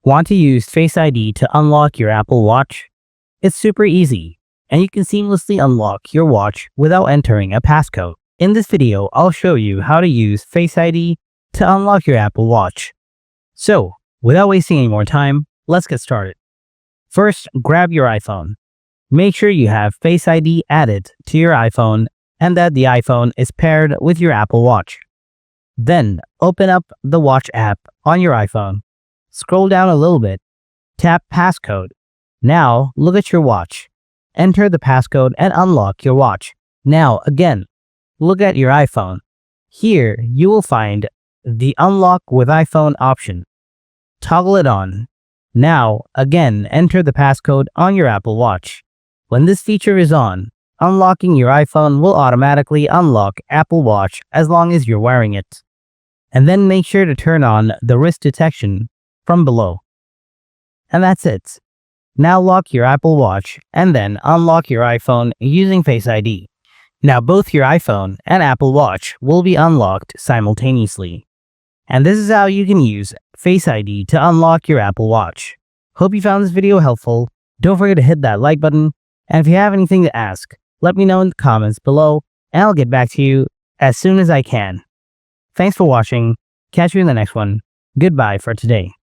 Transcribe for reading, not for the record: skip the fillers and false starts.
Want to use Face ID to unlock your Apple Watch? It's super easy, and you can seamlessly unlock your watch without entering a passcode. In this video, I'll show you how to use Face ID to unlock your Apple Watch. So, without wasting any more time, let's get started. First, grab your iPhone. Make sure you have Face ID added to your iPhone and that the iPhone is paired with your Apple Watch. Then, open up the Watch app on your iPhone. Scroll down a little bit. Tap Passcode. Now, look at your watch. Enter the passcode and unlock your watch. Now, again, look at your iPhone. Here, you will find the Unlock with iPhone option. Toggle it on. Now, again, enter the passcode on your Apple Watch. When this feature is on, unlocking your iPhone will automatically unlock Apple Watch as long as you're wearing it. And then make sure to turn on the wrist detection from below. And that's it. Now lock your Apple Watch and then unlock your iPhone using Face ID. Now both your iPhone and Apple Watch will be unlocked simultaneously. And this is how you can use Face ID to unlock your Apple Watch. Hope you found this video helpful. Don't forget to hit that like button. And if you have anything to ask, let me know in the comments below and I'll get back to you as soon as I can. Thanks for watching. Catch you in the next one. Goodbye for today.